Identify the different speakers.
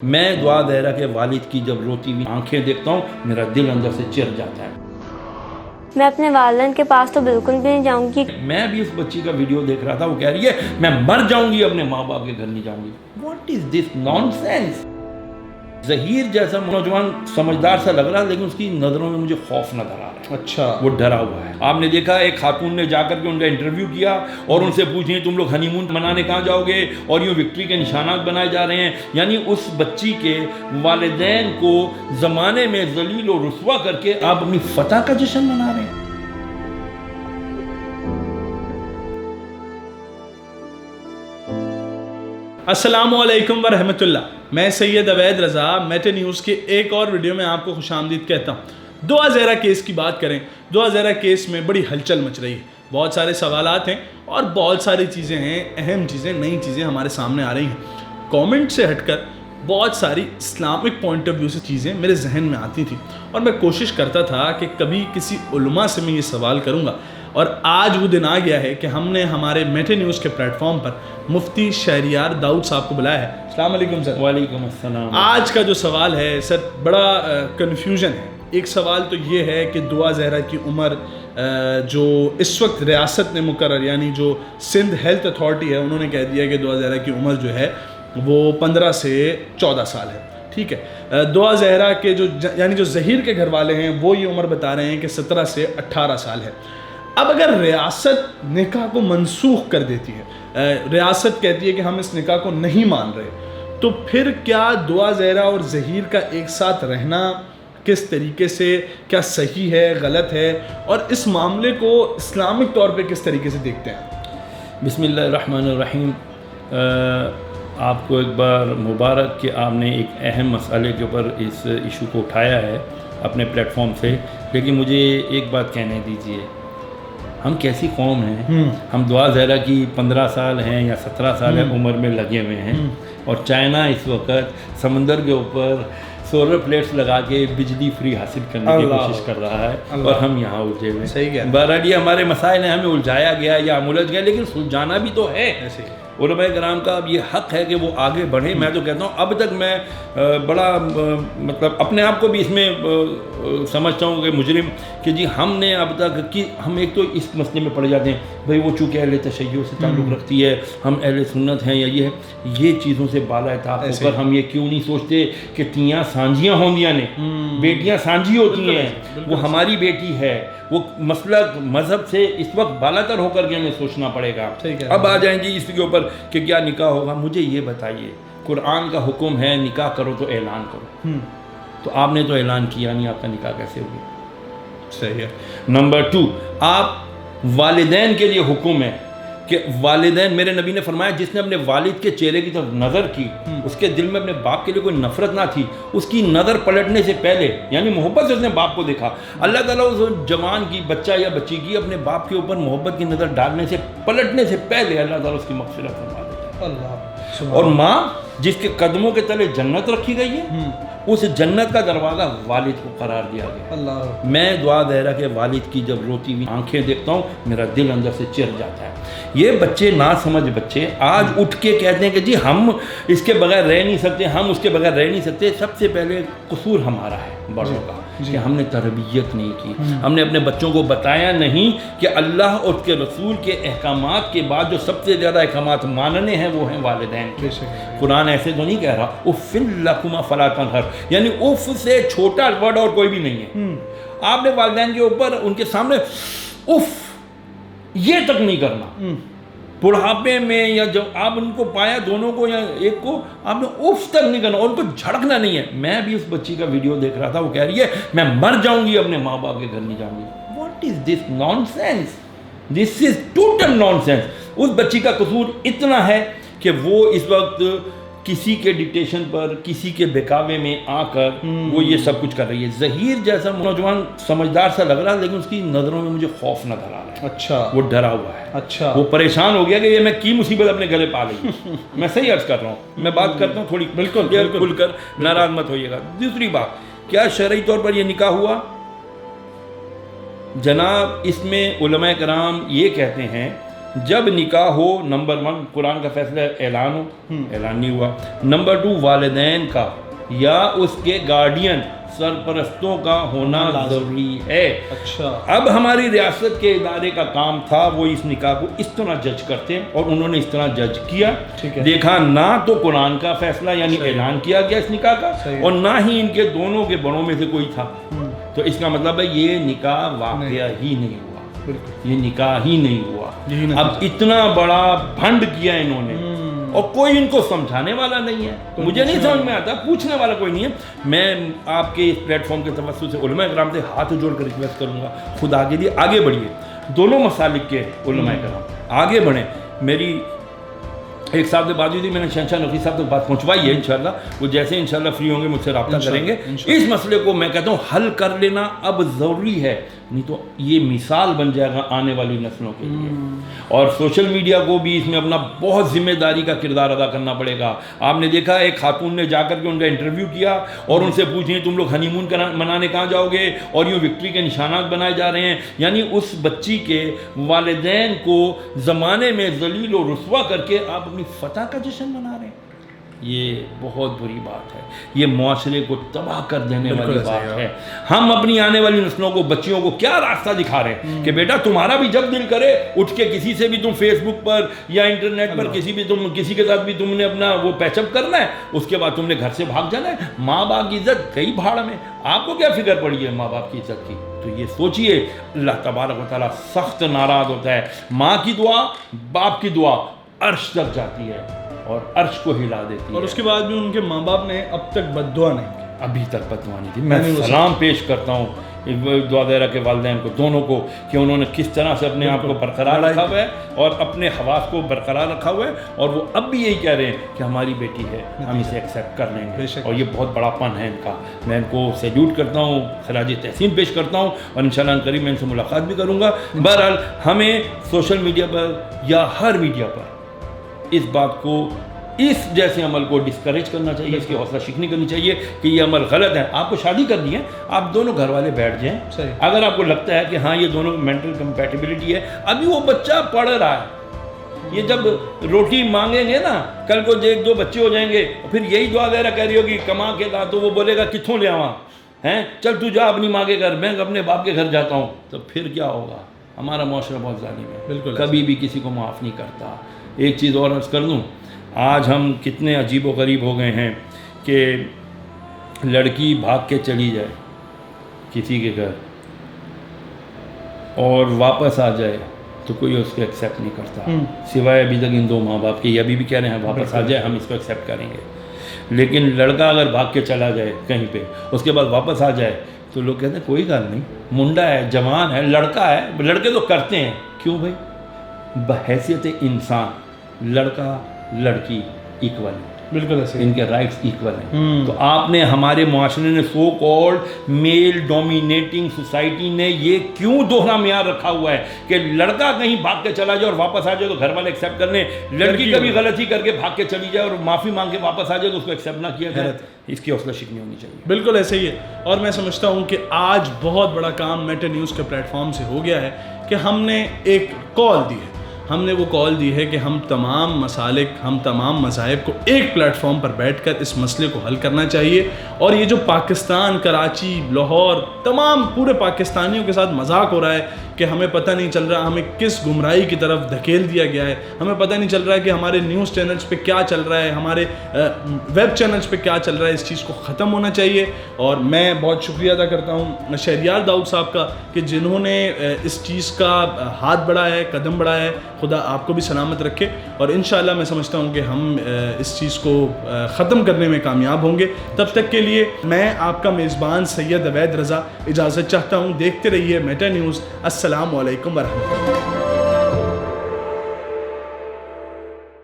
Speaker 1: میں دعا زہرا کے والد کی جب روتی ہوئی آنکھیں دیکھتا ہوں میرا دل اندر سے چر جاتا ہے۔
Speaker 2: میں اپنے والدین کے پاس تو بالکل بھی نہیں جاؤں گی۔
Speaker 1: میں بھی اس بچی کا ویڈیو دیکھ رہا تھا، وہ کہہ رہی ہے میں مر جاؤں گی اپنے ماں باپ کے گھر نہیں جاؤں گی۔ What is this naan sense? Zaheer جیسا نوجوان سمجھدار سا لگ رہا لیکن اس کی نظروں میں مجھے خوف نظر آ رہا ہے۔
Speaker 3: اچھا،
Speaker 1: وہ ڈرا ہوا ہے۔ آپ نے دیکھا ایک خاتون نے جا کر کے ان کا انٹرویو کیا اور ان سے پوچھیں تم لوگ ہنی مون منانے کہاں جاؤ گے، اور یوں وکٹری کے نشانات بنائے جا رہے ہیں۔ یعنی اس بچی کے والدین کو زمانے میں ذلیل و رسوا کر کے آپ اپنی فتح کا جشن منا رہے ہیں۔
Speaker 3: السلام علیکم ورحمۃ اللہ۔ میں سید عبید رضا میٹے نیوز کے ایک اور ویڈیو میں آپ کو خوش آمدید کہتا ہوں۔ دعا زہرا کیس کی بات کریں، دعا زہرا کیس میں بڑی ہلچل مچ رہی ہے، بہت سارے سوالات ہیں اور بہت ساری چیزیں ہیں، اہم چیزیں، نئی چیزیں ہمارے سامنے آ رہی ہیں۔ کومنٹ سے ہٹ کر بہت ساری اسلامک پوائنٹ آف ویو سے چیزیں میرے ذہن میں آتی تھیں اور میں کوشش کرتا تھا کہ کبھی کسی علماء سے میں یہ سوال کروں گا، اور آج وہ دن آ گیا ہے کہ ہم نے ہمارے میٹے نیوز کے پلیٹ فارم پر مفتی شہریار داؤد صاحب کو بلایا ہے۔ السلام علیکم سر۔
Speaker 1: وعلیکم السلام۔
Speaker 3: آج کا جو سوال ہے سر، بڑا کنفیوژن ہے۔ ایک سوال تو یہ ہے کہ دعا زہرا کی عمر جو اس وقت ریاست نے مقرر، یعنی جو سندھ ہیلتھ اتھارٹی ہے، انہوں نے کہہ دیا کہ دعا زہرا کی عمر جو ہے وہ 15 سے 14 سال ہے۔ ٹھیک ہے، دعا زہرا کے یعنی جو ظہیر کے گھر والے ہیں وہ یہ عمر بتا رہے ہیں کہ 17 سے 18 سال ہے۔ اب اگر ریاست نکاح کو منسوخ کر دیتی ہے، ریاست کہتی ہے کہ ہم اس نکاح کو نہیں مان رہے، تو پھر کیا دعا زہرا اور ظہیر کا ایک ساتھ رہنا کس طریقے سے، کیا صحیح ہے، غلط ہے، اور اس معاملے کو اسلامک طور پہ کس طریقے سے دیکھتے ہیں؟
Speaker 1: بسم اللہ الرحمن الرحیم۔ آپ کو ایک بار مبارک کہ آپ نے ایک اہم مسئلے کے اوپر اس ایشو کو اٹھایا ہے اپنے پلیٹ فارم سے، لیکن مجھے ایک بات کہنے دیجیے، ہم کیسی قوم ہیں؟ ہم دعا زہرا کی 15 سال ہیں یا 17 سال ہے عمر میں لگے ہوئے ہیں، اور چائنا اس وقت سمندر کے اوپر سولر پلیٹس لگا کے بجلی فری حاصل کرنے کی کوشش کر رہا ہے، اور ہم یہاں الجھے ہوئے ہیں۔ بہرحال یہ ہمارے مسائل ہیں، ہمیں الجھایا گیا یا ہم الجھ گئے، لیکن سلجھانا بھی تو ہے۔ علماء کرام کا اب یہ حق ہے کہ وہ آگے بڑھیں۔ میں تو کہتا ہوں اب تک میں بڑا مطلب اپنے آپ کو بھی اس میں سمجھتا ہوں کہ مجرم، کہ جی ہم نے اب تک کہ ہم ایک تو اس مسئلے میں پڑ جاتے ہیں بھئی وہ چونکہ اہل تشیع سے تعلق رکھتی ہے، ہم اہل سنت ہیں یا یہ ہے، یہ چیزوں سے بالا اطاق ہو کر ہم یہ کیوں نہیں سوچتے کہ تیاں سانجیاں ہوندیاں نے، بیٹیاں سانجی ہوتی ہیں، وہ ہماری بیٹی ہے، وہ مسلک مذہب سے اس وقت بالا تر ہو کر کے ہمیں سوچنا پڑے گا۔ اب آ جائیں جی اس کے اوپر کہ کیا نکاح ہوگا۔ مجھے یہ بتائیے، قرآن کا حکم ہے نکاح کرو تو اعلان کرو، تو آپ نے تو اعلان کیا نہیں، آپ کا نکاح کیسے ہوگی؟
Speaker 3: صحیح ہے۔
Speaker 1: نمبر 2، آپ والدین کے لیے حکم ہے کہ والدین، میرے نبی نے فرمایا جس نے اپنے والد کے چہرے کی طرف نظر کی، اس کے دل میں اپنے باپ کے لیے کوئی نفرت نہ تھی، اس کی نظر پلٹنے سے پہلے، یعنی محبت سے اس نے باپ کو دیکھا، اللہ تعالیٰ اس جوان کی، بچہ یا بچی کی اپنے باپ کے اوپر محبت کی نظر ڈالنے سے پلٹنے سے پہلے اللہ تعالیٰ اس کی مغفرت فرما دیتا ہے۔ اور ماں جس کے قدموں کے تلے جنت رکھی گئی ہے، اس جنت کا دروازہ والد کو قرار دیا گیا۔ میں دعا زہرا کے والد کی جب روتی ہوئی آنکھیں دیکھتا ہوں میرا دل اندر سے چر جاتا ہے۔ یہ بچے نا سمجھ بچے آج اٹھ کے کہتے ہیں کہ جی ہم اس کے بغیر رہ نہیں سکتے، ہم اس کے بغیر رہ نہیں سکتے۔ سب سے پہلے قصور ہمارا ہے بڑوں کا، کہ ہم نے تربیت نہیں کی، ہم نے اپنے بچوں کو بتایا نہیں کہ اللہ اور اس کے رسول کے احکامات کے بعد جو سب سے زیادہ احکامات ماننے ہیں وہ ہیں والدین کے۔ قرآن ایسے تو نہیں کہہ رہا اف لکما فلا تنہر، یعنی اف سے چھوٹا ورڈ اور کوئی بھی نہیں ہے۔ آپ نے والدین کے اوپر ان کے سامنے اف یہ تک نہیں کرنا، بڑھاپے میں یا جب آپ ان کو پایا دونوں کو یا ایک کو، آپ نے اف تک نہیں کرنا، اور ان کو جھڑکنا نہیں ہے۔ میں بھی اس بچی کا ویڈیو دیکھ رہا تھا، وہ کہہ رہی ہے میں مر جاؤں گی اپنے ماں باپ کے گھر نہیں جاؤں گی۔ What is this nonsense? This is total nonsense. اس بچی کا قصور اتنا ہے کہ وہ اس وقت کسی کے ڈکٹیشن پر، کسی کے بہکاوے میں آ کر وہ یہ سب کچھ کر رہی ہے۔ ظہیر جیسا نوجوان سمجھدار سا لگ رہا لیکن اس کی نظروں میں مجھے خوف نظر آ رہا ہے۔
Speaker 3: اچھا،
Speaker 1: وہ ڈرا ہوا ہے،
Speaker 3: اچھا،
Speaker 1: وہ پریشان ہو گیا کہ یہ میں کی مصیبت اپنے گلے پا لی۔ میں صحیح عرض کر رہا ہوں، میں بات کرتا ہوں تھوڑی بالکل کھل کر، ناراض مت ہوئیے گا۔ دوسری بات، کیا شرعی طور پر یہ نکاح ہوا؟ جناب اس میں علماء کرام یہ کہتے ہیں جب نکاح ہو نمبر 1 قرآن کا فیصلہ اعلان ہو, اعلان نہیں ہوا. نمبر 2 والدین کا یا اس کے گارڈین سرپرستوں کا ہونا ضروری ہے.
Speaker 3: اچھا,
Speaker 1: اب ہماری ریاست کے ادارے کا کام تھا وہ اس نکاح کو اس طرح جج کرتے ہیں, اور انہوں نے اس طرح جج کیا. دیکھا نہ تو قرآن کا فیصلہ یعنی اعلان کیا گیا اس نکاح کا, اور نہ ہی ان کے دونوں کے بڑوں میں سے کوئی تھا. تو اس کا مطلب ہے یہ نکاح واقعہ ہی نہیں ہوا, یہ نکاح ہی نہیں ہوا. اب اتنا بڑا بھنڈ کیا انہوں نے, اور کوئی ان کو سمجھانے والا نہیں ہے. مجھے نہیں سمجھ میں آتا, پوچھنے والا کوئی نہیں ہے. میں آپ کے اس پلیٹ فارم کے توسط سے علماء کرام سے ہاتھ جوڑ کر ریکویسٹ کروں گا, خدا کے لیے آگے بڑھیے. دونوں مسالک کے علماء کرام آگے بڑھیں. میری ایک صاحب سے بات ہوئی تھی, میں نے شہنشاہ نفیس صاحب تک بات پہنچوائی ہے. انشاءاللہ وہ جیسے انشاءاللہ فری ہوں گے مجھ سے رابطہ کریں گے. اس مسئلے کو میں کہتا ہوں حل کر لینا اب ضروری ہے, نہیں تو یہ مثال بن جائے گا آنے والی نسلوں کے لیے. اور سوشل میڈیا کو بھی اس میں اپنا بہت ذمہ داری کا کردار ادا کرنا پڑے گا. آپ نے دیکھا ایک خاتون نے جا کر کے ان کا انٹرویو کیا اور ان سے پوچھیں تم لوگ ہنی مون منانے کہاں جاؤ گے, اور یوں وکٹری کے نشانات بنائے جا رہے ہیں. یعنی اس بچی کے والدین کو زمانے میں ذلیل و رسوا کر کے آپ اپنی فتح کا جشن منا رہے ہیں. یہ بہت بری بات ہے, یہ معاشرے کو تباہ کر دینے والی بات ہے. ہم اپنی آنے والی نسلوں کو, بچیوں کو کیا راستہ دکھا رہے ہیں کہ بیٹا تمہارا بھی جب دل کرے اٹھ کے کسی سے بھی تم فیس بک پر یا انٹرنیٹ پر کسی کے ساتھ بھی تم نے اپنا وہ پیچ اپ کرنا ہے, اس کے بعد تم نے گھر سے بھاگ جانا ہے. ماں باپ کی عزت کئی بھاڑ میں, آپ کو کیا فکر پڑی ہے ماں باپ کی عزت کی؟ تو یہ سوچئے, اللہ تبارک و تعالیٰ سخت ناراض ہوتا ہے. ماں کی دعا باپ کی دعا عرش تک جاتی ہے اور عرش کو ہلا دیتی ہے.
Speaker 3: اور اس کے بعد بھی ان کے ماں باپ نے اب تک بد دعا نہیں کی,
Speaker 1: ابھی تک بد دعا نہیں تھی. میں سلام پیش کرتا ہوں دعا دہرہ کے والدین کو, دونوں کو, کہ انہوں نے کس طرح سے اپنے آپ کو برقرار رکھا ہوا ہے اور اپنے حواس کو برقرار رکھا ہوا ہے. اور وہ اب بھی یہی کہہ رہے ہیں کہ ہماری بیٹی ہے, ہم اسے ایکسیپٹ کر لیں گے. اور یہ بہت بڑا پن ہے ان کا. میں ان کو سیلیوٹ کرتا ہوں, خراج تحسین پیش کرتا ہوں, اور انشاءاللہ ان قریب میں ان سے ملاقات بھی کروں گا. بہرحال ہمیں سوشل میڈیا پر یا ہر میڈیا پر اس بات کو, اس جیسے عمل کو ڈسکریج کرنا چاہیے, اس کی حوصلہ شکنی کرنی چاہیے کہ یہ عمل غلط ہے. آپ کو شادی کرنی ہے, آپ دونوں گھر والے بیٹھ جائیں. اگر آپ کو لگتا ہے کہ ہاں یہ دونوں مینٹل کمپیٹیبلٹی ہے, ابھی وہ بچہ پڑھ رہا ہے, یہ جب روٹی مانگیں گے نا, کل کو 1-2 بچے ہو جائیں گے, پھر یہی دعا دہرہ کہہ رہی ہوگی کما کے لا, تو وہ بولے گا کتھوں لے آواں ہیں, چل تو جا اپنی ماں کے گھر, میں اپنے باپ کے گھر جاتا ہوں. تو پھر کیا ہوگا؟ ہمارا معاشرہ بہت ظالم ہے, بالکل کبھی بھی کسی کو معاف نہیں کرتا. ایک چیز اور عرض کر دوں, آج ہم کتنے عجیب و غریب ہو گئے ہیں کہ لڑکی بھاگ کے چلی جائے کسی کے گھر اور واپس آ جائے تو کوئی اس کو ایکسیپٹ نہیں کرتا, سوائے ابھی تک ان 2 ماں باپ کے. یہ ابھی بھی کہہ رہے ہیں واپس آ جائے, ہم اس کو ایکسیپٹ کریں گے. لیکن لڑکا اگر بھاگ کے چلا جائے کہیں پہ, اس کے بعد واپس آ جائے, تو لوگ کہتے ہیں کوئی گل نہیں, منڈا ہے, جوان ہے, لڑکا ہے. لڑکے تو کرتے ہیں, کیوں بھائی؟ بحیثیت انسان لڑکا لڑکی ایکول ہے, بالکل ایسے ان کے رائٹس ایکول ہیں. تو آپ نے, ہمارے معاشرے نے, سو کالڈ میل ڈومینیٹنگ سوسائٹی نے یہ کیوں دوہرا معیار رکھا ہوا ہے کہ لڑکا کہیں بھاگ کے چلا جائے اور واپس آ جائے تو گھر والے ایکسیپٹ کر لیں, لڑکی کبھی غلطی کر کے بھاگ کے چلی جائے اور معافی مانگ کے واپس آ جائے تو اس کو ایکسیپٹ نہ کیا جائے. اس کی حوصلہ شکنی ہونی چاہیے.
Speaker 3: بالکل ایسے ہی ہے. اور میں سمجھتا ہوں کہ آج بہت بڑا کام میٹا نیوز کے پلیٹ فارم سے ہو گیا ہے کہ ہم نے ایک کال دی ہے. ہم نے وہ کال دی ہے کہ ہم تمام مسالک, ہم تمام مذاہب کو ایک پلیٹ فارم پر بیٹھ کر اس مسئلے کو حل کرنا چاہیے. اور یہ جو پاکستان, کراچی, لاہور, تمام پورے پاکستانیوں کے ساتھ مذاق ہو رہا ہے کہ ہمیں پتہ نہیں چل رہا ہمیں کس گمراہی کی طرف دھکیل دیا گیا ہے, ہمیں پتہ نہیں چل رہا ہے کہ ہمارے نیوز چینلز پہ کیا چل رہا ہے, ہمارے ویب چینلز پہ کیا چل رہا ہے, اس چیز کو ختم ہونا چاہیے. اور میں بہت شکریہ ادا کرتا ہوں شہریار داؤد صاحب کا کہ جنہوں نے اس چیز کا ہاتھ بڑھایا ہے, قدم بڑھایا ہے. خدا آپ کو بھی سلامت رکھے, اور انشاءاللہ میں سمجھتا ہوں کہ ہم اس چیز کو ختم کرنے میں کامیاب ہوں گے. تب تک کے لیے میں آپ کا میزبان سید عبید رضا اجازت چاہتا ہوں. دیکھتے رہیے میٹا نیوز. السلام علیکم ورحمۃ اللہ.